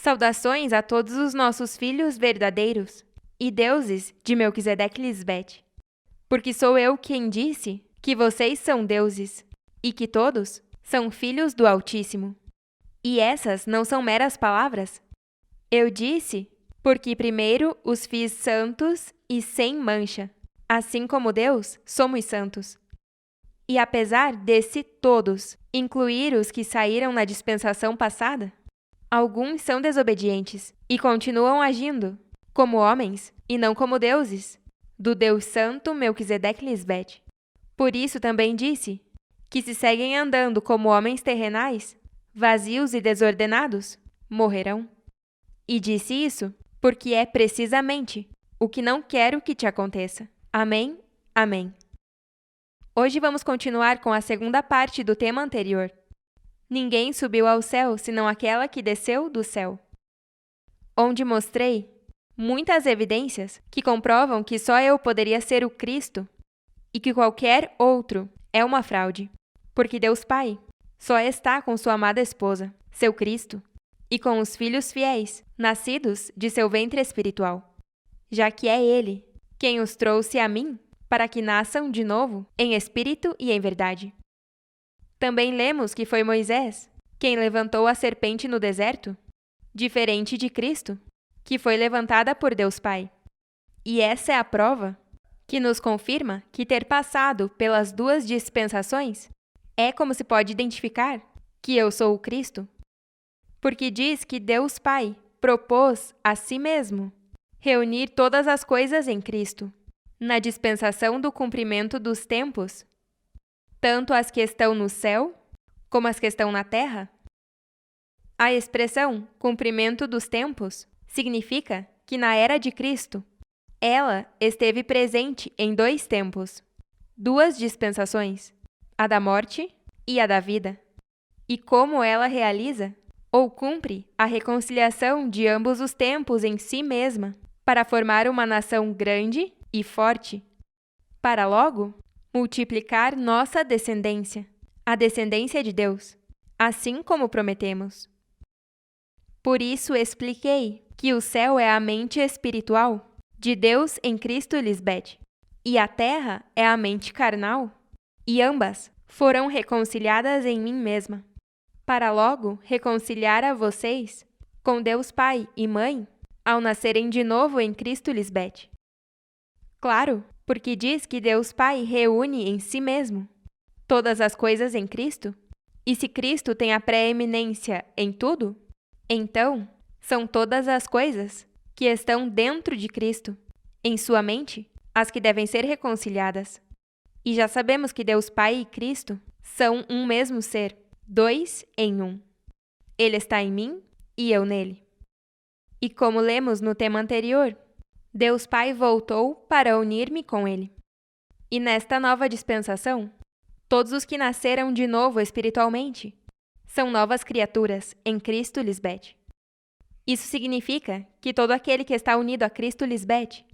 Saudações a todos os nossos filhos verdadeiros e deuses de Melquisedeque Lisbete. Porque sou eu quem disse que vocês são deuses e que todos são filhos do Altíssimo. E essas não são meras palavras? Eu disse porque primeiro os fiz santos e sem mancha, assim como Deus somos santos. E apesar desse todos incluir os que saíram na dispensação passada, alguns são desobedientes e continuam agindo como homens e não como deuses, do Deus Santo Melquisedeque Lisbete. Por isso também disse que se seguem andando como homens terrenais, vazios e desordenados, morrerão. E disse isso porque é precisamente o que não quero que te aconteça. Amém? Amém. Hoje vamos continuar com a segunda parte do tema anterior. Ninguém subiu ao céu senão aquela que desceu do céu, onde mostrei muitas evidências que comprovam que só eu poderia ser o Cristo e que qualquer outro é uma fraude, porque Deus Pai só está com sua amada esposa, seu Cristo, e com os filhos fiéis, nascidos de seu ventre espiritual, já que é Ele quem os trouxe a mim para que nasçam de novo em espírito e em verdade. Também lemos que foi Moisés quem levantou a serpente no deserto, diferente de Cristo, que foi levantada por Deus Pai. E essa é a prova que nos confirma que ter passado pelas duas dispensações é como se pode identificar que eu sou o Cristo. Porque diz que Deus Pai propôs a si mesmo reunir todas as coisas em Cristo, na dispensação do cumprimento dos tempos, tanto as que estão no céu como as que estão na terra. A expressão cumprimento dos tempos significa que na era de Cristo, ela esteve presente em dois tempos, duas dispensações, a da morte e a da vida. E como ela realiza ou cumpre a reconciliação de ambos os tempos em si mesma, para formar uma nação grande e forte, para logo multiplicar nossa descendência, a descendência de Deus, assim como prometemos. Por isso expliquei que o céu é a mente espiritual de Deus em Cristo Lisbete, e a terra é a mente carnal, e ambas foram reconciliadas em mim mesma, para logo reconciliar a vocês com Deus Pai e Mãe ao nascerem de novo em Cristo Lisbete. Claro, porque diz que Deus Pai reúne em si mesmo todas as coisas em Cristo, e se Cristo tem a preeminência em tudo, então são todas as coisas que estão dentro de Cristo, em sua mente, as que devem ser reconciliadas. E já sabemos que Deus Pai e Cristo são um mesmo ser, dois em um. Ele está em mim e eu nele. E como lemos no tema anterior, Deus Pai voltou para unir-me com Ele. E nesta nova dispensação, todos os que nasceram de novo espiritualmente são novas criaturas em Cristo Lisbete. Isso significa que todo aquele que está unido a Cristo Lisbete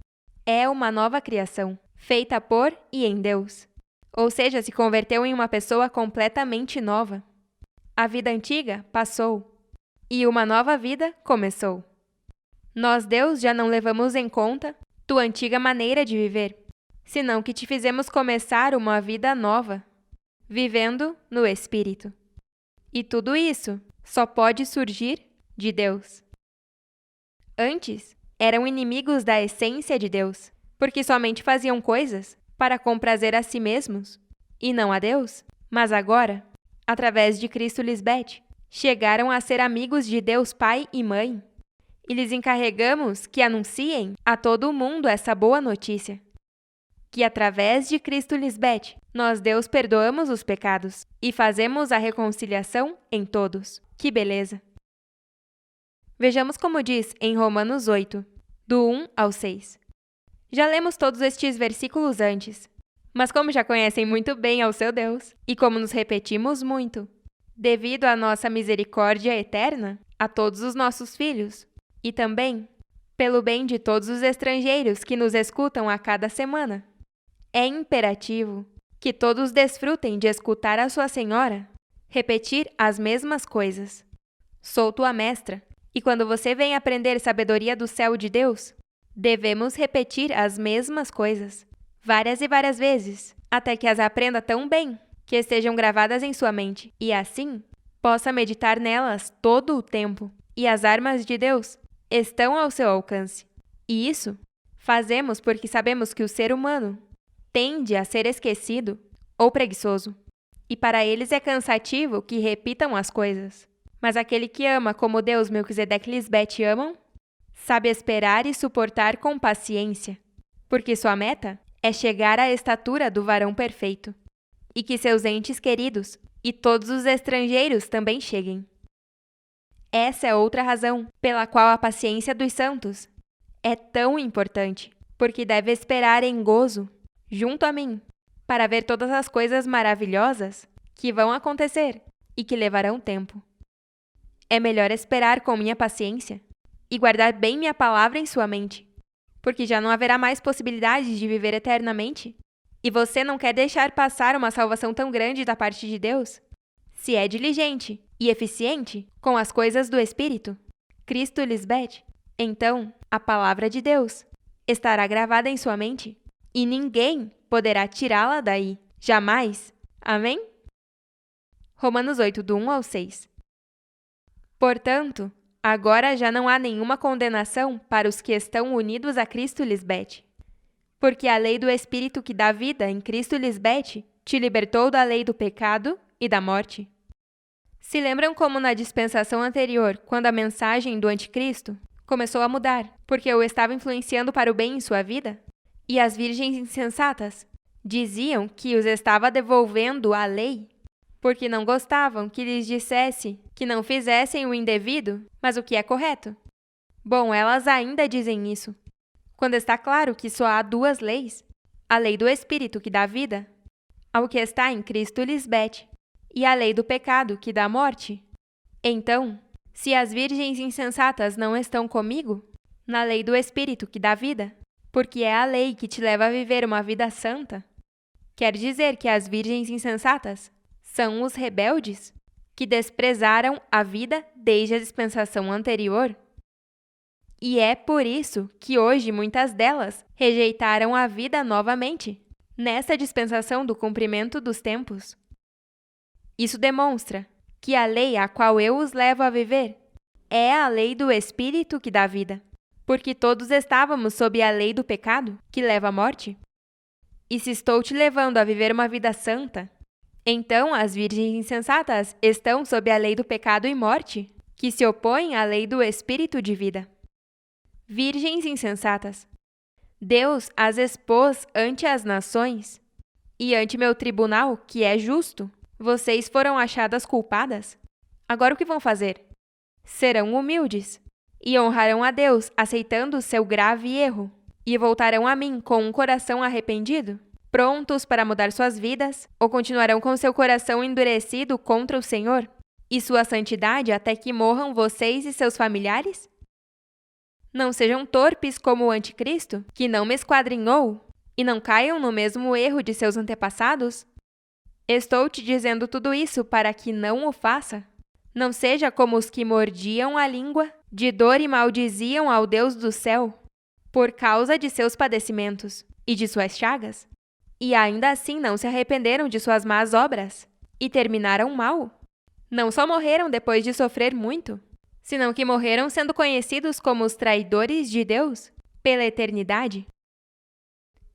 é uma nova criação, feita por e em Deus. Ou seja, se converteu em uma pessoa completamente nova. A vida antiga passou e uma nova vida começou. Nós, Deus, já não levamos em conta tua antiga maneira de viver, senão que te fizemos começar uma vida nova, vivendo no Espírito. E tudo isso só pode surgir de Deus. Antes, eram inimigos da essência de Deus, porque somente faziam coisas para comprazer a si mesmos, e não a Deus. Mas agora, através de Cristo Lisbete, chegaram a ser amigos de Deus Pai e Mãe. E lhes encarregamos que anunciem a todo o mundo essa boa notícia, que através de Cristo Lisbete, nós Deus perdoamos os pecados e fazemos a reconciliação em todos. Que beleza! Vejamos como diz em Romanos 8, do 1 ao 6. Já lemos todos estes versículos antes, mas como já conhecem muito bem ao seu Deus, e como nos repetimos muito, devido à nossa misericórdia eterna a todos os nossos filhos, e também pelo bem de todos os estrangeiros que nos escutam a cada semana, é imperativo que todos desfrutem de escutar a sua senhora repetir as mesmas coisas. Sou tua mestra E quando você vem aprender sabedoria do céu de Deus, devemos repetir as mesmas coisas, várias e várias vezes, até que as aprenda tão bem que estejam gravadas em sua mente, e assim possa meditar nelas todo o tempo. E as armas de Deus estão ao seu alcance. E isso fazemos porque sabemos que o ser humano tende a ser esquecido ou preguiçoso, e para eles é cansativo que repitam as coisas. Mas aquele que ama como Deus, Melquisedeque e Lisbete amam, sabe esperar e suportar com paciência, porque sua meta é chegar à estatura do varão perfeito, e que seus entes queridos e todos os estrangeiros também cheguem. Essa é outra razão pela qual a paciência dos santos é tão importante, porque deve esperar em gozo, junto a mim, para ver todas as coisas maravilhosas que vão acontecer e que levarão tempo. É melhor esperar com minha paciência e guardar bem minha palavra em sua mente, porque já não haverá mais possibilidade de viver eternamente. E você não quer deixar passar uma salvação tão grande da parte de Deus? Se é diligente e eficiente com as coisas do Espírito, Cristo lhes bete, então a palavra de Deus estará gravada em sua mente e ninguém poderá tirá-la daí, jamais. Amém? Romanos 8, do 1 ao 6. Portanto, agora já não há nenhuma condenação para os que estão unidos a Cristo lhes bete. Porque a lei do Espírito que dá vida em Cristo lhes bete te libertou da lei do pecado e da morte. Se lembram como na dispensação anterior, quando a mensagem do anticristo começou a mudar, porque o estava influenciando para o bem em sua vida? E as virgens insensatas diziam que os estava devolvendo à lei, porque não gostavam que lhes dissesse que não fizessem o indevido, mas o que é correto. Bom, elas ainda dizem isso, quando está claro que só há duas leis, a lei do Espírito que dá vida, ao que está em Cristo lhes bete, e a lei do pecado que dá morte. Então, se as virgens insensatas não estão comigo, na lei do Espírito que dá vida, porque é a lei que te leva a viver uma vida santa, quer dizer que as virgens insensatas são os rebeldes que desprezaram a vida desde a dispensação anterior? E é por isso que hoje muitas delas rejeitaram a vida novamente, nesta dispensação do cumprimento dos tempos. Isso demonstra que a lei a qual eu os levo a viver é a lei do Espírito que dá vida, porque todos estávamos sob a lei do pecado, que leva à morte. E se estou te levando a viver uma vida santa, então as virgens insensatas estão sob a lei do pecado e morte, que se opõem à lei do Espírito de vida. Virgens insensatas, Deus as expôs ante as nações, e ante meu tribunal, que é justo, vocês foram achadas culpadas. Agora o que vão fazer? Serão humildes, e honrarão a Deus, aceitando o seu grave erro, e voltarão a mim com um coração arrependido, prontos para mudar suas vidas, ou continuarão com seu coração endurecido contra o Senhor e sua santidade até que morram vocês e seus familiares? Não sejam torpes como o anticristo, que não me esquadrinhou, e não caiam no mesmo erro de seus antepassados? Estou te dizendo tudo isso para que não o faça. Não seja como os que mordiam a língua, de dor e maldiziam ao Deus do céu, por causa de seus padecimentos e de suas chagas, e ainda assim não se arrependeram de suas más obras, e terminaram mal. Não só morreram depois de sofrer muito, senão que morreram sendo conhecidos como os traidores de Deus pela eternidade.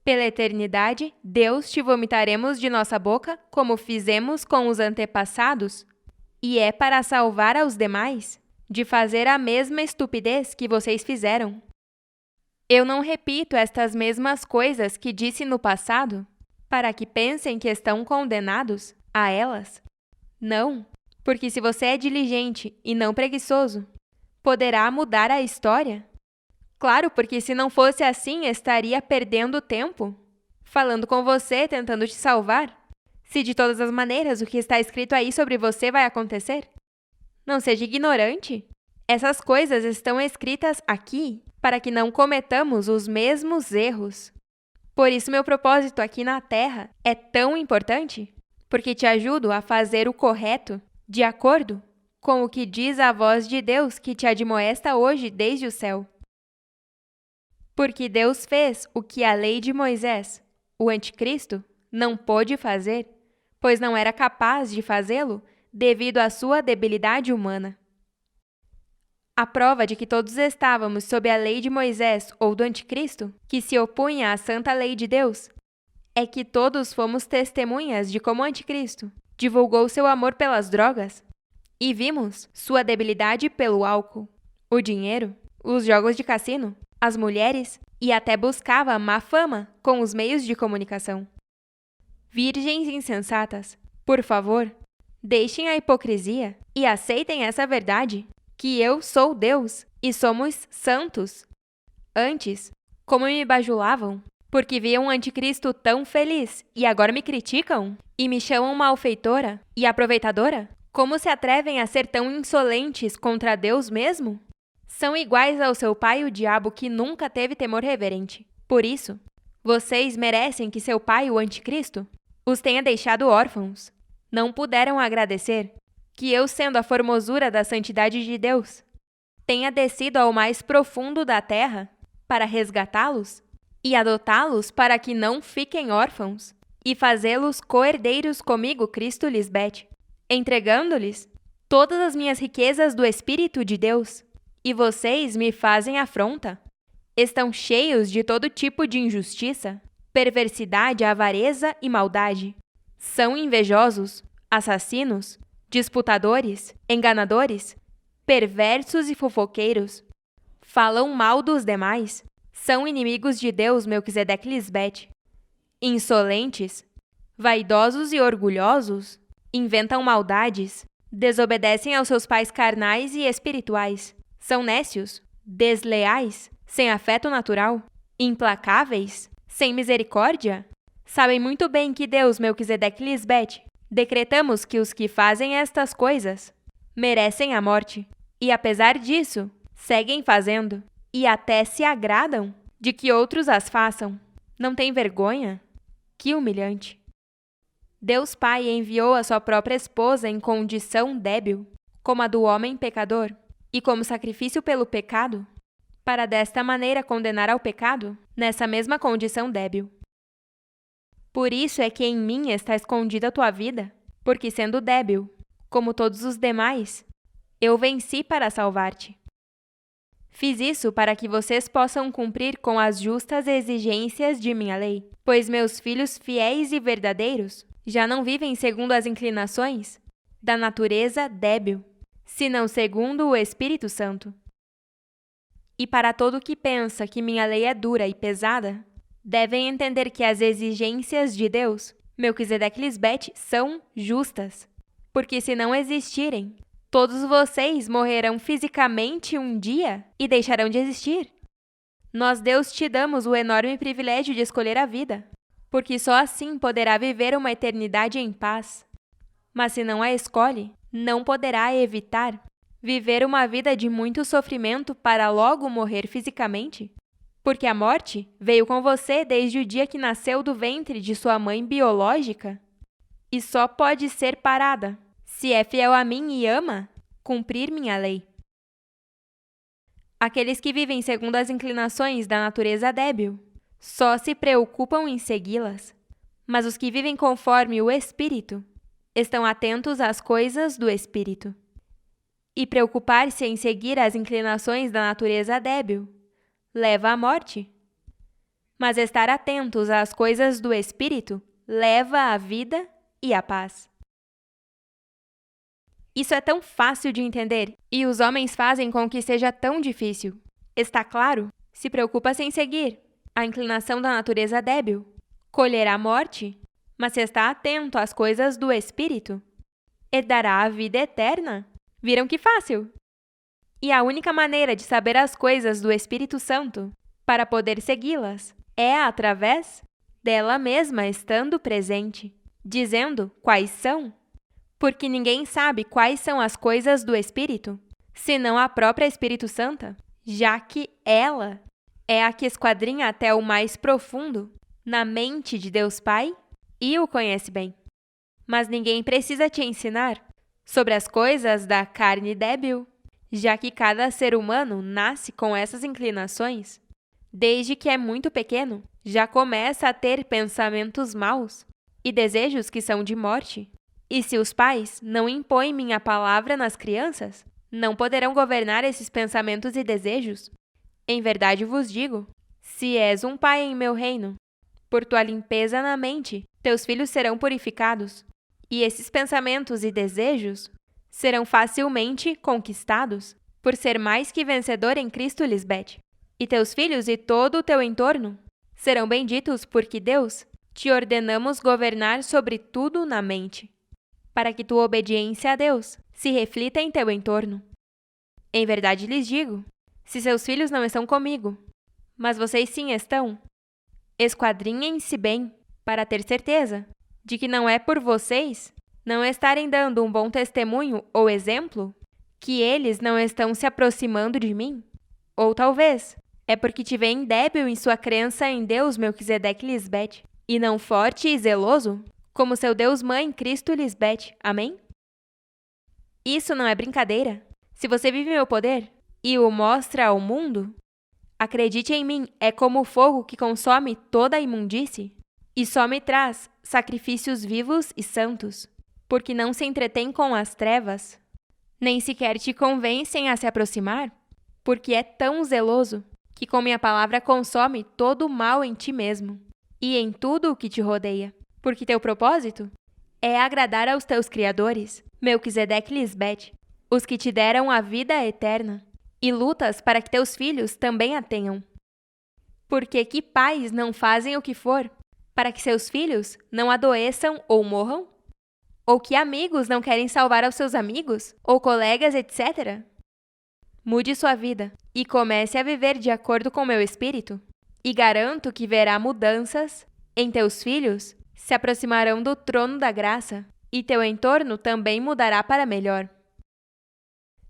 Pela eternidade, Deus te vomitaremos de nossa boca, como fizemos com os antepassados, e é para salvar aos demais de fazer a mesma estupidez que vocês fizeram. Eu não repito estas mesmas coisas que disse no passado, para que pensem que estão condenados a elas. Não. Porque se você é diligente e não preguiçoso, poderá mudar a história? Claro, porque se não fosse assim, estaria perdendo tempo, falando com você, tentando te salvar. Se de todas as maneiras o que está escrito aí sobre você vai acontecer. Não seja ignorante. Essas coisas estão escritas aqui para que não cometamos os mesmos erros. Por isso meu propósito aqui na Terra é tão importante, porque te ajudo a fazer o correto de acordo com o que diz a voz de Deus que te admoesta hoje desde o céu. Porque Deus fez o que a lei de Moisés, o anticristo, não pôde fazer, pois não era capaz de fazê-lo devido à sua debilidade humana. A prova de que todos estávamos sob a lei de Moisés ou do anticristo, que se opunha à santa lei de Deus, é que todos fomos testemunhas de como o anticristo divulgou seu amor pelas drogas e vimos sua debilidade pelo álcool, o dinheiro, os jogos de cassino, as mulheres e até buscava má fama com os meios de comunicação. Virgens insensatas, por favor, deixem a hipocrisia e aceitem essa verdade, que eu sou Deus e somos santos. Antes, como me bajulavam, porque viam um anticristo tão feliz e agora me criticam e me chamam malfeitora e aproveitadora? Como se atrevem a ser tão insolentes contra Deus mesmo? São iguais ao seu pai, o diabo, que nunca teve temor reverente. Por isso, vocês merecem que seu pai, o anticristo, os tenha deixado órfãos. Não puderam agradecer que eu, sendo a formosura da santidade de Deus, tenha descido ao mais profundo da terra para resgatá-los e adotá-los para que não fiquem órfãos e fazê-los co-herdeiros comigo, Cristo Lisbete, entregando-lhes todas as minhas riquezas do Espírito de Deus. E vocês me fazem afronta. Estão cheios de todo tipo de injustiça, perversidade, avareza e maldade. São invejosos, assassinos, disputadores, enganadores, perversos e fofoqueiros. Falam mal dos demais. São inimigos de Deus, Melquisedeque Lisbete. Insolentes, vaidosos e orgulhosos, inventam maldades, desobedecem aos seus pais carnais e espirituais. São nécios, desleais, sem afeto natural, implacáveis, sem misericórdia. Sabem muito bem que Deus, Melquisedeque Lisbete, decretamos que os que fazem estas coisas merecem a morte. E apesar disso, seguem fazendo e até se agradam de que outros as façam. Não tem vergonha? Que humilhante! Deus Pai enviou a sua própria esposa em condição débil, como a do homem pecador, e como sacrifício pelo pecado, para desta maneira condenar ao pecado nessa mesma condição débil. Por isso é que em mim está escondida a tua vida, porque sendo débil, como todos os demais, eu venci para salvar-te. Fiz isso para que vocês possam cumprir com as justas exigências de minha lei, pois meus filhos fiéis e verdadeiros já não vivem segundo as inclinações da natureza débil, senão segundo o Espírito Santo. E para todo que pensa que minha lei é dura e pesada, devem entender que as exigências de Deus, Melquisedeque Lisbete, são justas, porque se não existirem, todos vocês morrerão fisicamente um dia e deixarão de existir. Nós, Deus, te damos o enorme privilégio de escolher a vida, porque só assim poderá viver uma eternidade em paz. Mas se não a escolhe, não poderá evitar viver uma vida de muito sofrimento para logo morrer fisicamente? Porque a morte veio com você desde o dia que nasceu do ventre de sua mãe biológica e só pode ser parada se é fiel a mim e ama cumprir minha lei. Aqueles que vivem segundo as inclinações da natureza débil só se preocupam em segui-las, mas os que vivem conforme o Espírito estão atentos às coisas do Espírito. E preocupar-se em seguir as inclinações da natureza débil leva à morte. Mas estar atentos às coisas do Espírito leva à vida e à paz. Isso é tão fácil de entender e os homens fazem com que seja tão difícil. Está claro? Se preocupa-se em seguir a inclinação da natureza débil, colherá a morte, mas se está atento às coisas do Espírito, herdará a vida eterna. Viram que fácil? E a única maneira de saber as coisas do Espírito Santo, para poder segui-las, é através dela mesma estando presente, dizendo quais são. Porque ninguém sabe quais são as coisas do Espírito, senão a própria Espírito Santa, já que ela é a que esquadrinha até o mais profundo na mente de Deus Pai e o conhece bem. Mas ninguém precisa te ensinar sobre as coisas da carne débil, já que cada ser humano nasce com essas inclinações. Desde que é muito pequeno, já começa a ter pensamentos maus e desejos que são de morte. E se os pais não impõem minha palavra nas crianças, não poderão governar esses pensamentos e desejos. Em verdade vos digo, se és um pai em meu reino, por tua limpeza na mente, teus filhos serão purificados, e esses pensamentos e desejos serão facilmente conquistados, por ser mais que vencedor em Cristo Lisbeth. E teus filhos e todo o teu entorno serão benditos porque Deus te ordenamos governar sobre tudo na mente, para que tua obediência a Deus se reflita em teu entorno. Em verdade lhes digo, se seus filhos não estão comigo, mas vocês sim estão, esquadrinhem-se bem para ter certeza de que não é por vocês não estarem dando um bom testemunho ou exemplo que eles não estão se aproximando de mim. Ou talvez é porque te veem débil em sua crença em Deus Melquisedeque Lisbeth, e não forte e zeloso como seu Deus-mãe Cristo Lisbeth. Amém? Isso não é brincadeira. Se você vive meu poder e o mostra ao mundo, acredite em mim, é como o fogo que consome toda a imundície e só me traz sacrifícios vivos e santos, porque não se entretém com as trevas, nem sequer te convencem a se aproximar, porque é tão zeloso que com minha palavra consome todo o mal em ti mesmo e em tudo o que te rodeia, porque teu propósito é agradar aos teus criadores, Melquisedeque Lisbeth, os que te deram a vida eterna, e lutas para que teus filhos também a tenham. Porque que pais não fazem o que for para que seus filhos não adoeçam ou morram? Ou que amigos não querem salvar aos seus amigos, ou colegas, etc.? Mude sua vida e comece a viver de acordo com meu espírito, e garanto que verá mudanças em teus filhos, se aproximarão do trono da graça, e teu entorno também mudará para melhor.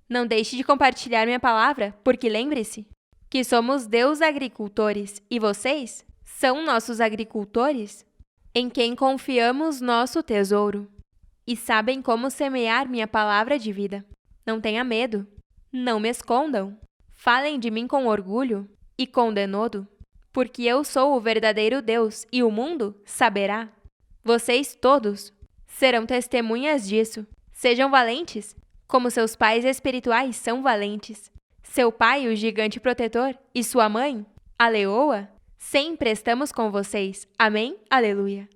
Não deixe de compartilhar minha palavra, porque lembre-se que somos Deus agricultores e vocês são nossos agricultores, em quem confiamos nosso tesouro, e sabem como semear minha palavra de vida. Não tenha medo, não me escondam, falem de mim com orgulho e com denodo, porque eu sou o verdadeiro Deus e o mundo saberá. Vocês todos serão testemunhas disso. Sejam valentes, como seus pais espirituais são valentes. Seu pai, o gigante protetor, e sua mãe, a leoa, sempre estamos com vocês. Amém? Aleluia.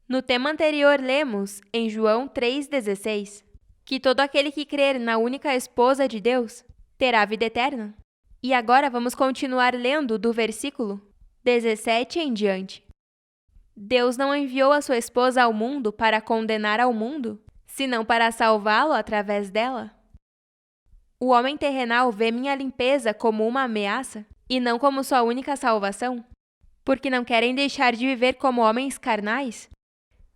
No tema anterior lemos, em João 3,16, que todo aquele que crer na única esposa de Deus terá vida eterna. E agora vamos continuar lendo do versículo 17 em diante. Deus não enviou a sua esposa ao mundo para condenar ao mundo, senão para salvá-lo através dela. O homem terrenal vê minha limpeza como uma ameaça e não como sua única salvação, porque não querem deixar de viver como homens carnais,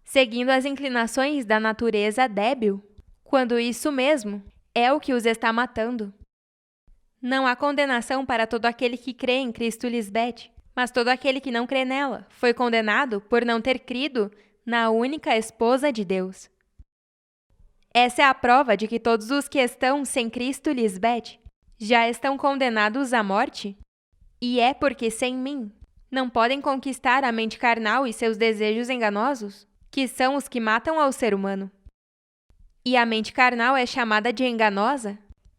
seguindo as inclinações da natureza débil, quando isso mesmo é o que os está matando. Não há condenação para todo aquele que crê em Cristo Lisbeth, mas todo aquele que não crê nela foi condenado por não ter crido na única esposa de Deus. Essa é a prova de que todos os que estão sem Cristo Lisbeth já estão condenados à morte, e é porque sem mim não podem conquistar a mente carnal e seus desejos enganosos, que são os que matam ao ser humano. E a mente carnal é chamada de enganosa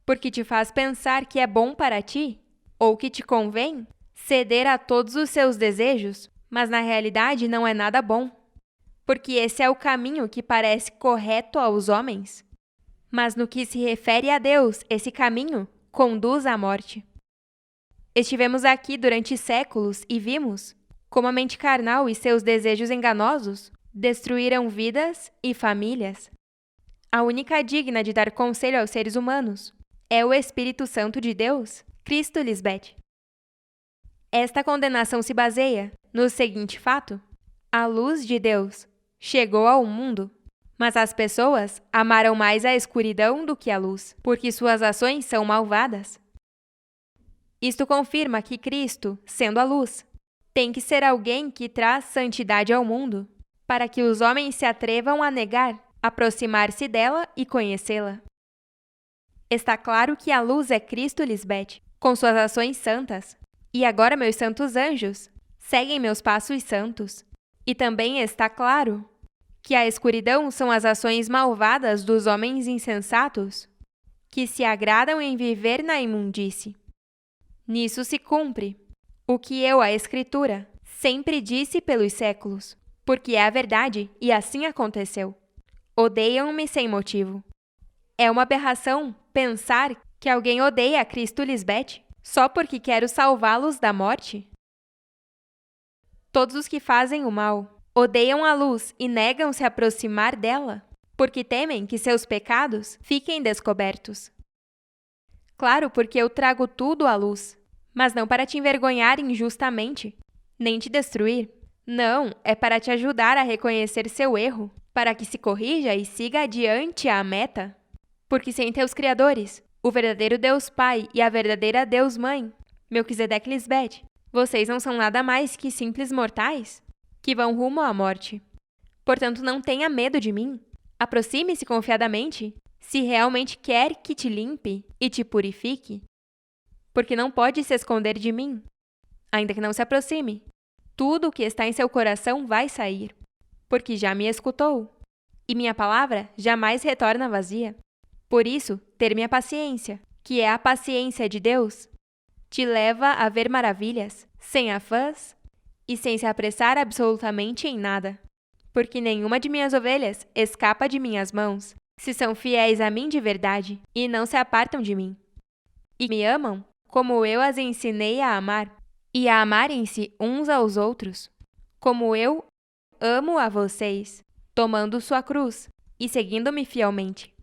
porque te faz pensar que é bom para ti, ou que te convém, ceder a todos os seus desejos, mas na realidade não é nada bom, porque esse é o caminho que parece correto aos homens. Mas no que se refere a Deus, esse caminho conduz à morte. Estivemos aqui durante séculos e vimos como a mente carnal e seus desejos enganosos destruíram vidas e famílias. A única digna de dar conselho aos seres humanos é o Espírito Santo de Deus, Cristo Lisbeth. Esta condenação se baseia no seguinte fato: a luz de Deus chegou ao mundo, mas as pessoas amaram mais a escuridão do que a luz, porque suas ações são malvadas. Isto confirma que Cristo, sendo a luz, tem que ser alguém que traz santidade ao mundo, para que os homens se atrevam a negar aproximar-se dela e conhecê-la. Está claro que a luz é Cristo, Lisbeth, com suas ações santas. E agora meus santos anjos seguem meus passos santos. E também está claro que a escuridão são as ações malvadas dos homens insensatos, que se agradam em viver na imundície. Nisso se cumpre o que eu, a Escritura, sempre disse pelos séculos, porque é a verdade e assim aconteceu. Odeiam-me sem motivo. É uma aberração pensar que alguém odeia Cristo, Lisbeth, só porque quero salvá-los da morte? Todos os que fazem o mal odeiam a luz e negam se aproximar dela, porque temem que seus pecados fiquem descobertos. Claro, porque eu trago tudo à luz, mas não para te envergonhar injustamente, nem te destruir. Não, é para te ajudar a reconhecer seu erro, para que se corrija e siga adiante à meta. Porque sem teus criadores, o verdadeiro Deus Pai e a verdadeira Deus Mãe, Melquisedeque e Lisbeth, vocês não são nada mais que simples mortais, que vão rumo à morte. Portanto, não tenha medo de mim. Aproxime-se confiadamente, se realmente quer que te limpe e te purifique. Porque não pode se esconder de mim, ainda que não se aproxime. Tudo o que está em seu coração vai sair, porque já me escutou, e minha palavra jamais retorna vazia. Por isso, ter minha paciência, que é a paciência de Deus, te leva a ver maravilhas, sem afãs e sem se apressar absolutamente em nada. Porque nenhuma de minhas ovelhas escapa de minhas mãos, se são fiéis a mim de verdade e não se apartam de mim. E me amam, como eu as ensinei a amar, e a amarem-se uns aos outros, como eu amo a vocês, tomando sua cruz e seguindo-me fielmente.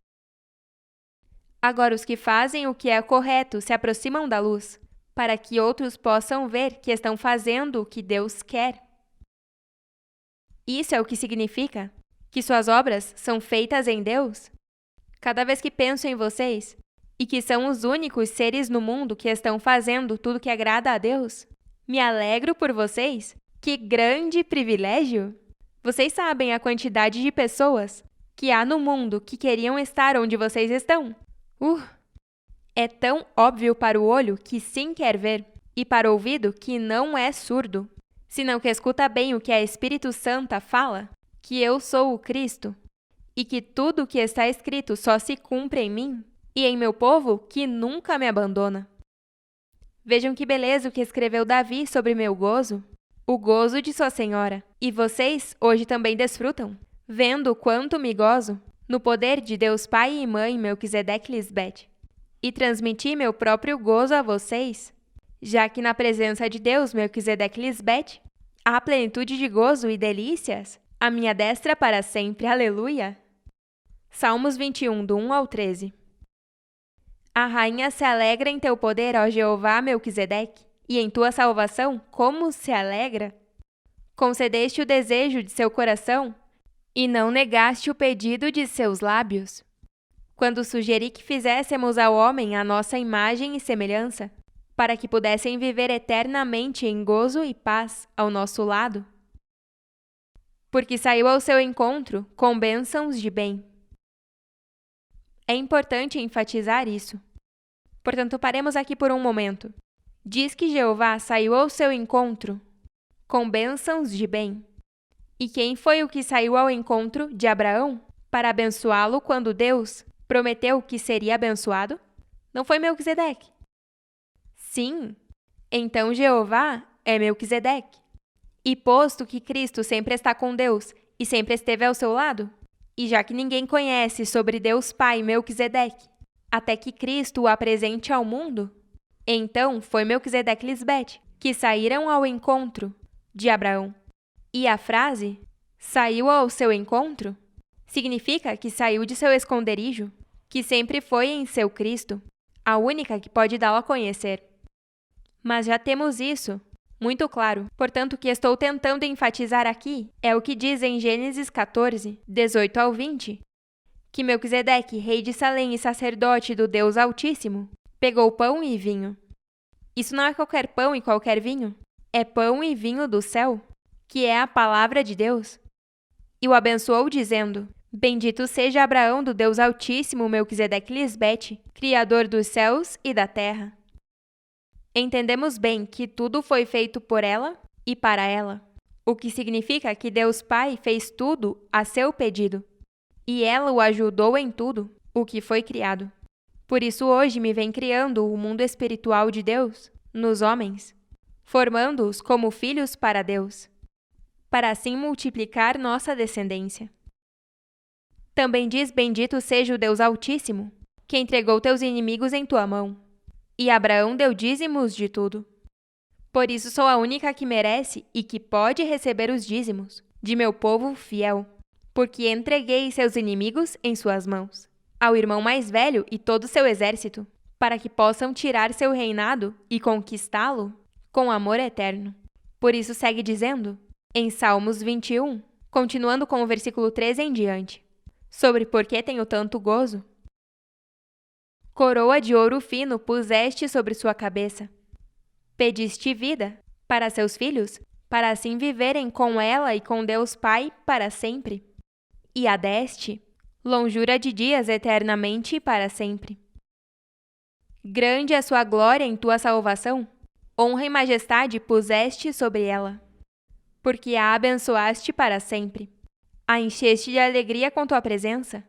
Agora os que fazem o que é correto se aproximam da luz, para que outros possam ver que estão fazendo o que Deus quer. Isso é o que significa que suas obras são feitas em Deus? Cada vez que penso em vocês, e que são os únicos seres no mundo que estão fazendo tudo que agrada a Deus, me alegro por vocês. Que grande privilégio! Vocês sabem a quantidade de pessoas que há no mundo que queriam estar onde vocês estão? É tão óbvio para o olho que sim quer ver, e para o ouvido que não é surdo, senão que escuta bem o que a Espírito Santa fala, que eu sou o Cristo, e que tudo o que está escrito só se cumpre em mim e em meu povo que nunca me abandona. Vejam que beleza o que escreveu Davi sobre meu gozo, o gozo de sua senhora, e vocês hoje também desfrutam, vendo o quanto me gozo no poder de Deus Pai e Mãe Melquisedeque e Lisbeth, e transmiti meu próprio gozo a vocês, já que na presença de Deus Melquisedeque e Lisbeth há plenitude de gozo e delícias, a minha destra para sempre, aleluia! Salmos 21, do 1 ao 13. A rainha se alegra em teu poder, ó Jeová Melquisedeque, e em tua salvação, como se alegra? Concedeste o desejo de seu coração e não negaste o pedido de seus lábios. Quando sugeri que fizéssemos ao homem a nossa imagem e semelhança, para que pudessem viver eternamente em gozo e paz ao nosso lado. Porque saiu ao seu encontro com bênçãos de bem. É importante enfatizar isso. Portanto, paremos aqui por um momento. Diz que Jeová saiu ao seu encontro com bênçãos de bem. E quem foi o que saiu ao encontro de Abraão para abençoá-lo quando Deus prometeu que seria abençoado? Não foi Melquisedeque? Sim, então Jeová é Melquisedeque. E posto que Cristo sempre está com Deus e sempre esteve ao seu lado, e já que ninguém conhece sobre Deus Pai Melquisedeque, até que Cristo o apresente ao mundo, então foi Melquisedeque e Lisbeth que saíram ao encontro de Abraão. E a frase, saiu ao seu encontro, significa que saiu de seu esconderijo, que sempre foi em seu Cristo, a única que pode dá-lo a conhecer. Mas já temos isso muito claro, portanto o que estou tentando enfatizar aqui é o que diz em Gênesis 14, 18 ao 20, que Melquisedeque, rei de Salém e sacerdote do Deus Altíssimo, pegou pão e vinho. Isso não é qualquer pão e qualquer vinho, é pão e vinho do céu, que é a palavra de Deus. E o abençoou dizendo, Bendito seja Abraão do Deus Altíssimo, Melquisedeque Lisbete, Criador dos céus e da terra. Entendemos bem que tudo foi feito por ela e para ela, o que significa que Deus Pai fez tudo a seu pedido, e ela o ajudou em tudo o que foi criado. Por isso hoje me vem criando o mundo espiritual de Deus nos homens, formando-os como filhos para Deus, para assim multiplicar nossa descendência. Também diz: bendito seja o Deus Altíssimo, que entregou teus inimigos em tua mão. E Abraão deu dízimos de tudo. Por isso sou a única que merece e que pode receber os dízimos de meu povo fiel, porque entreguei seus inimigos em suas mãos, ao irmão mais velho e todo o seu exército, para que possam tirar seu reinado e conquistá-lo com amor eterno. Por isso segue dizendo, em Salmos 21, continuando com o versículo 13 em diante, sobre por que tenho tanto gozo. Coroa de ouro fino puseste sobre sua cabeça. Pediste vida para seus filhos, para assim viverem com ela e com Deus Pai para sempre. E a deste longura de dias eternamente e para sempre. Grande é sua glória em tua salvação, honra e majestade puseste sobre ela, porque a abençoaste para sempre. A encheste de alegria com tua presença.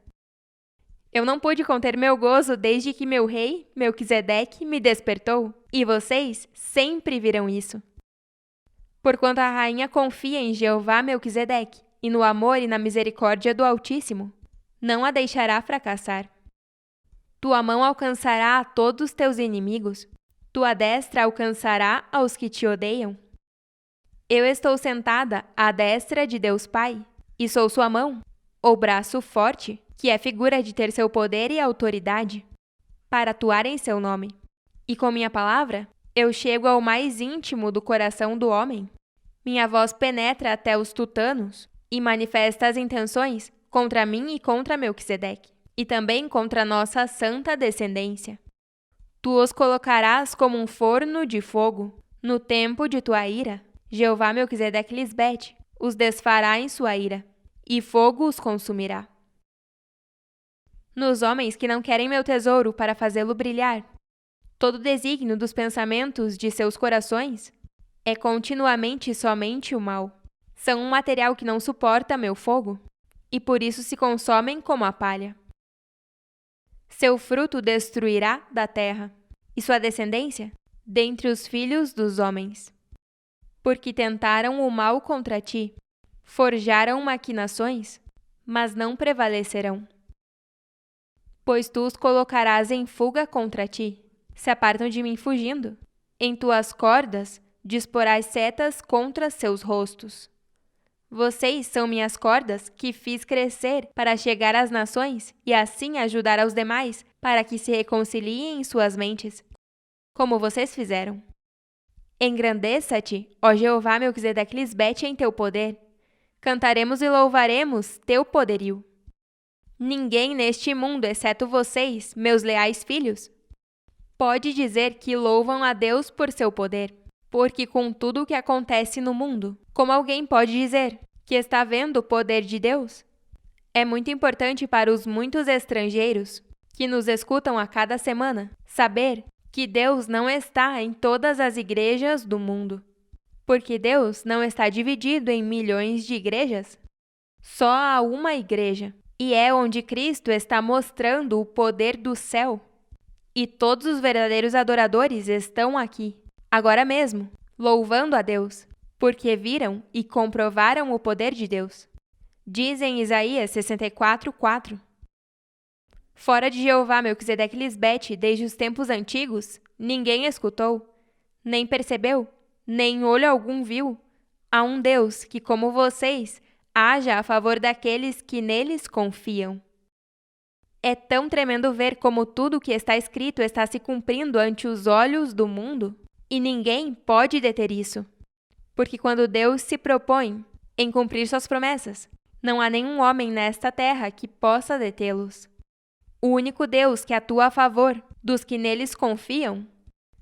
Eu não pude conter meu gozo desde que meu rei, Melquisedeque, me despertou, e vocês sempre viram isso. Porquanto a rainha confia em Jeová Melquisedeque, e no amor e na misericórdia do Altíssimo, não a deixará fracassar. Tua mão alcançará a todos teus inimigos, tua destra alcançará aos que te odeiam. Eu estou sentada à destra de Deus Pai, e sou sua mão, ou braço forte, que é figura de ter seu poder e autoridade, para atuar em seu nome. E com minha palavra, eu chego ao mais íntimo do coração do homem. Minha voz penetra até os tutanos e manifesta as intenções contra mim e contra Melquisedeque, e também contra nossa santa descendência. Tu os colocarás como um forno de fogo. No tempo de tua ira, Jeová Melquisedeque Lisbete os desfará em sua ira, e fogo os consumirá. Nos homens que não querem meu tesouro para fazê-lo brilhar, todo o desígnio dos pensamentos de seus corações é continuamente somente o mal. São um material que não suporta meu fogo, e por isso se consomem como a palha. Seu fruto destruirá da terra, e sua descendência dentre os filhos dos homens. Porque tentaram o mal contra ti, forjaram maquinações, mas não prevalecerão. Pois tu os colocarás em fuga contra ti, se apartam de mim fugindo. Em tuas cordas disporás setas contra seus rostos. Vocês são minhas cordas que fiz crescer para chegar às nações e assim ajudar aos demais para que se reconciliem em suas mentes, como vocês fizeram. Engrandeça-te, ó Jeová Melquisedeque Lisbete, em teu poder. Cantaremos e louvaremos teu poderio. Ninguém neste mundo, exceto vocês, meus leais filhos, pode dizer que louvam a Deus por seu poder, porque com tudo o que acontece no mundo, como alguém pode dizer que está vendo o poder de Deus? É muito importante para os muitos estrangeiros que nos escutam a cada semana saber que Deus não está em todas as igrejas do mundo, porque Deus não está dividido em milhões de igrejas. Só há uma igreja. E é onde Cristo está mostrando o poder do céu. E todos os verdadeiros adoradores estão aqui, agora mesmo, louvando a Deus, porque viram e comprovaram o poder de Deus. Diz em Isaías 64:4. Fora de Jeová Melquisedeque Lisbete, desde os tempos antigos, ninguém escutou, nem percebeu, nem olho algum viu. Há um Deus que, como vocês, haja a favor daqueles que neles confiam. É tão tremendo ver como tudo o que está escrito está se cumprindo ante os olhos do mundo, e ninguém pode deter isso. Porque quando Deus se propõe em cumprir suas promessas, não há nenhum homem nesta terra que possa detê-los. O único Deus que atua a favor dos que neles confiam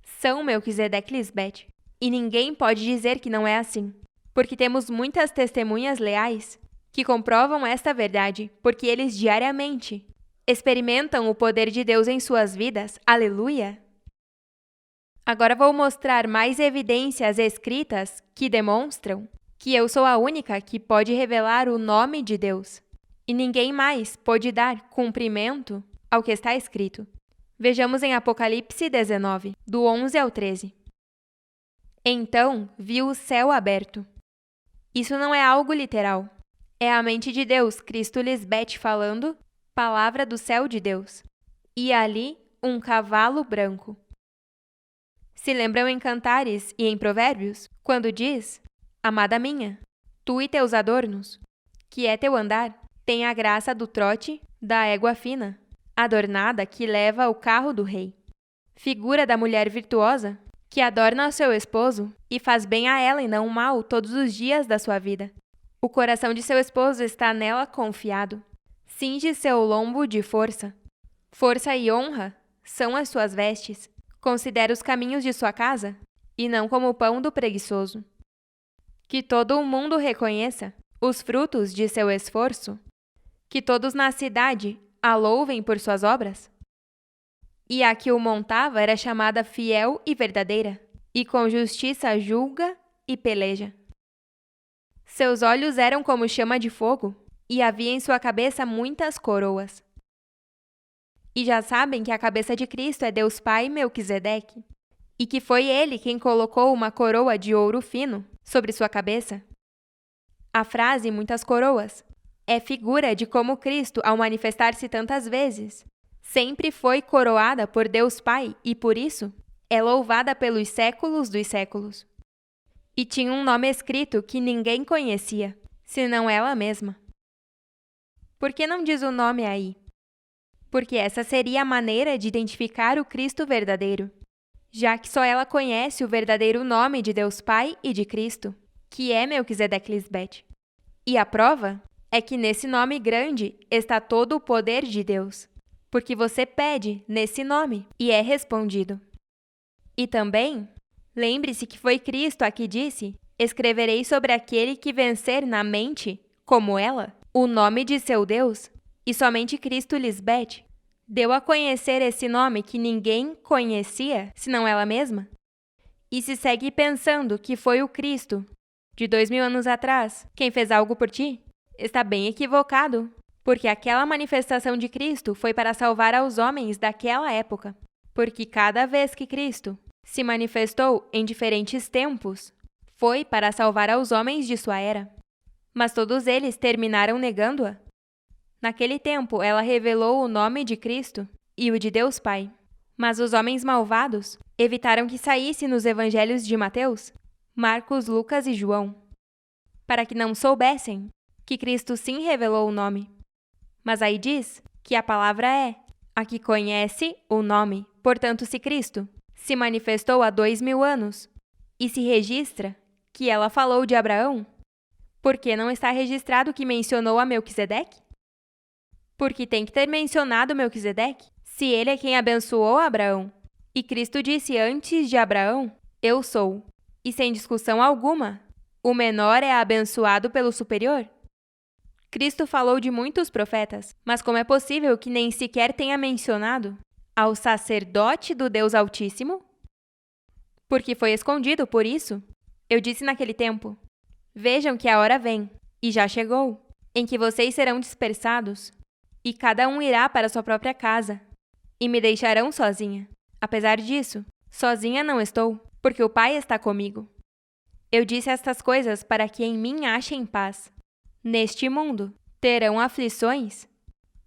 são Melquisedeque Lisbete, e ninguém pode dizer que não é assim. Porque temos muitas testemunhas leais que comprovam esta verdade, porque eles diariamente experimentam o poder de Deus em suas vidas. Aleluia! Agora vou mostrar mais evidências escritas que demonstram que eu sou a única que pode revelar o nome de Deus, e ninguém mais pode dar cumprimento ao que está escrito. Vejamos em Apocalipse 19, do 11 ao 13. Então vi o céu aberto. Isso não é algo literal. É a mente de Deus, Cristo Lisbeth falando, palavra do céu de Deus. E ali um cavalo branco. Se lembram em Cantares e em Provérbios, quando diz: Amada minha, tu e teus adornos, que é teu andar, tem a graça do trote da égua fina, adornada que leva o carro do rei. Figura da mulher virtuosa, que adorna o seu esposo e faz bem a ela e não mal todos os dias da sua vida. O coração de seu esposo está nela confiado. Cinge seu lombo de força. Força e honra são as suas vestes. Considera os caminhos de sua casa, e não como o pão do preguiçoso. Que todo o mundo reconheça os frutos de seu esforço, que todos na cidade a louvem por suas obras. E a que o montava era chamada fiel e verdadeira, e com justiça julga e peleja. Seus olhos eram como chama de fogo, e havia em sua cabeça muitas coroas. E já sabem que a cabeça de Cristo é Deus Pai Melquisedeque, e que foi ele quem colocou uma coroa de ouro fino sobre sua cabeça. A frase muitas coroas é figura de como Cristo, ao manifestar-se tantas vezes, sempre foi coroada por Deus Pai e, por isso, é louvada pelos séculos dos séculos. E tinha um nome escrito que ninguém conhecia, senão ela mesma. Por que não diz o nome aí? Porque essa seria a maneira de identificar o Cristo verdadeiro, já que só ela conhece o verdadeiro nome de Deus Pai e de Cristo, que é Melquisedeque Lisbeth. E a prova é que nesse nome grande está todo o poder de Deus, porque você pede nesse nome e é respondido. E também, lembre-se que foi Cristo a que disse: escreverei sobre aquele que vencer na mente, como ela, o nome de seu Deus, e somente Cristo Lisbeth deu a conhecer esse nome que ninguém conhecia, senão ela mesma. E se segue pensando que foi o Cristo, de 2000 anos atrás, quem fez algo por ti, está bem equivocado, porque aquela manifestação de Cristo foi para salvar aos homens daquela época. Porque cada vez que Cristo se manifestou em diferentes tempos, foi para salvar aos homens de sua era. Mas todos eles terminaram negando-a. Naquele tempo, ela revelou o nome de Cristo e o de Deus Pai. Mas os homens malvados evitaram que saísse nos evangelhos de Mateus, Marcos, Lucas e João, para que não soubessem que Cristo sim revelou o nome. Mas aí diz que a palavra é a que conhece o nome. Portanto, se Cristo se manifestou há 2000 anos e se registra que ela falou de Abraão, por que não está registrado que mencionou a Melquisedeque? Porque tem que ter mencionado Melquisedeque, se ele é quem abençoou Abraão. E Cristo disse antes de Abraão: eu sou. E sem discussão alguma, o menor é abençoado pelo superior. Cristo falou de muitos profetas, mas como é possível que nem sequer tenha mencionado ao sacerdote do Deus Altíssimo? Porque foi escondido, por isso. Eu disse naquele tempo: vejam que a hora vem, e já chegou, em que vocês serão dispersados, e cada um irá para sua própria casa, e me deixarão sozinha. Apesar disso, sozinha não estou, porque o Pai está comigo. Eu disse estas coisas para que em mim achem paz. Neste mundo terão aflições,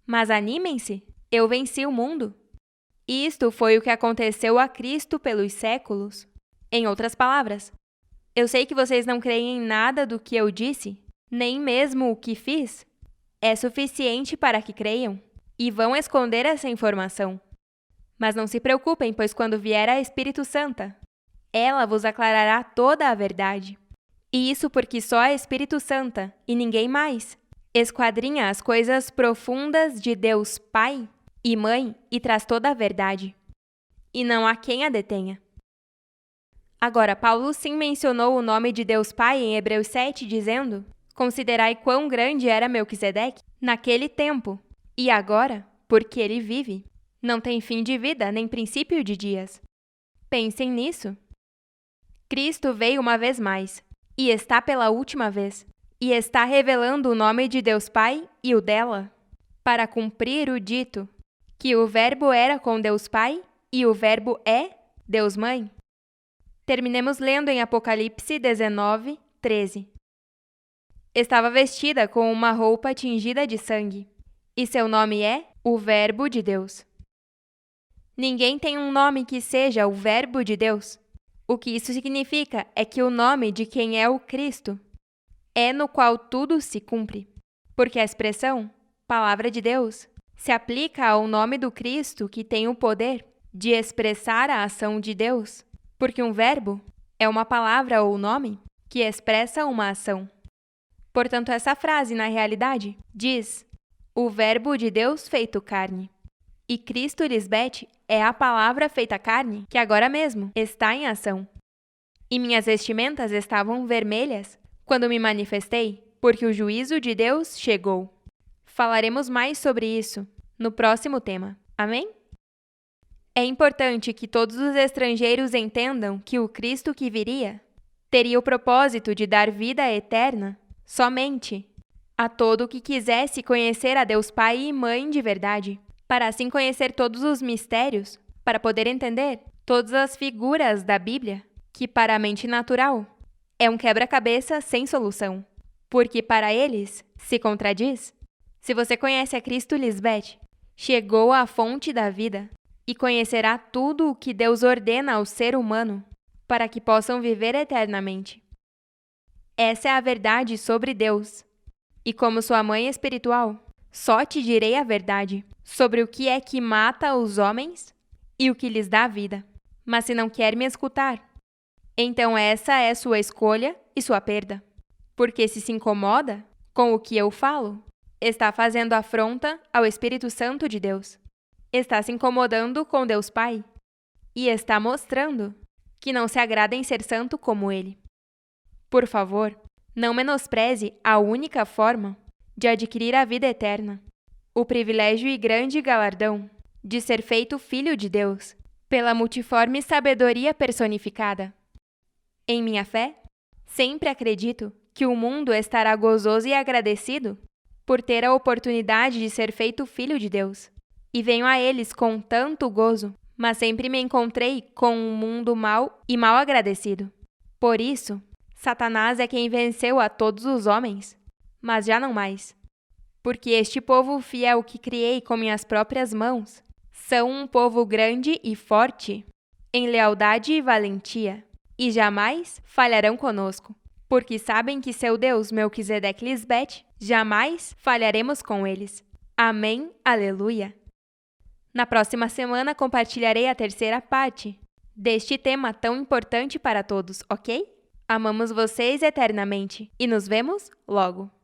mas animem-se, eu venci o mundo. Isto foi o que aconteceu a Cristo pelos séculos. Em outras palavras, eu sei que vocês não creem em nada do que eu disse, nem mesmo o que fiz. É suficiente para que creiam, e vão esconder essa informação. Mas não se preocupem, pois quando vier a Espírito Santa, ela vos aclarará toda a verdade. E isso porque só a Espírito Santa, e ninguém mais, esquadrinha as coisas profundas de Deus Pai e Mãe e traz toda a verdade. E não há quem a detenha. Agora, Paulo sim mencionou o nome de Deus Pai em Hebreus 7, dizendo: Considerai quão grande era Melquisedeque naquele tempo, e agora, porque ele vive, não tem fim de vida nem princípio de dias. Pensem nisso. Cristo veio uma vez mais, e está pela última vez, e está revelando o nome de Deus Pai e o dela, para cumprir o dito, que o Verbo era com Deus Pai e o Verbo é Deus Mãe. Terminemos lendo em Apocalipse 19, 13. Estava vestida com uma roupa tingida de sangue, e seu nome é o Verbo de Deus. Ninguém tem um nome que seja o Verbo de Deus. O que isso significa é que o nome de quem é o Cristo é no qual tudo se cumpre, porque a expressão Palavra de Deus se aplica ao nome do Cristo que tem o poder de expressar a ação de Deus, porque um verbo é uma palavra ou nome que expressa uma ação. Portanto, essa frase, na realidade, diz o Verbo de Deus feito carne. E Cristo Lisbeth é a palavra feita carne que agora mesmo está em ação. E minhas vestimentas estavam vermelhas quando me manifestei, porque o juízo de Deus chegou. Falaremos mais sobre isso no próximo tema. Amém? É importante que todos os estrangeiros entendam que o Cristo que viria teria o propósito de dar vida eterna somente a todo o que quisesse conhecer a Deus Pai e Mãe de verdade, para assim conhecer todos os mistérios, para poder entender todas as figuras da Bíblia, que para a mente natural é um quebra-cabeça sem solução, porque para eles se contradiz. Se você conhece a Cristo Lisbeth, chegou à fonte da vida e conhecerá tudo o que Deus ordena ao ser humano para que possam viver eternamente. Essa é a verdade sobre Deus. E como sua mãe espiritual, só te direi a verdade sobre o que é que mata os homens e o que lhes dá vida. Mas se não quer me escutar, então essa é sua escolha e sua perda. Porque se incomoda com o que eu falo, está fazendo afronta ao Espírito Santo de Deus. Está se incomodando com Deus Pai e está mostrando que não se agrada em ser santo como Ele. Por favor, não menospreze a única forma de adquirir a vida eterna, o privilégio e grande galardão de ser feito filho de Deus pela multiforme sabedoria personificada. Em minha fé, sempre acredito que o mundo estará gozoso e agradecido por ter a oportunidade de ser feito filho de Deus. E venho a eles com tanto gozo, mas sempre me encontrei com um mundo mau e mal agradecido. Por isso, Satanás é quem venceu a todos os homens, mas já não mais. Porque este povo fiel que criei com minhas próprias mãos são um povo grande e forte, em lealdade e valentia, e jamais falharão conosco, porque sabem que seu Deus Melquisedeque Lisbeth, jamais falharemos com eles. Amém, aleluia. Na próxima semana compartilharei a terceira parte deste tema tão importante para todos, ok? Amamos vocês eternamente e nos vemos logo!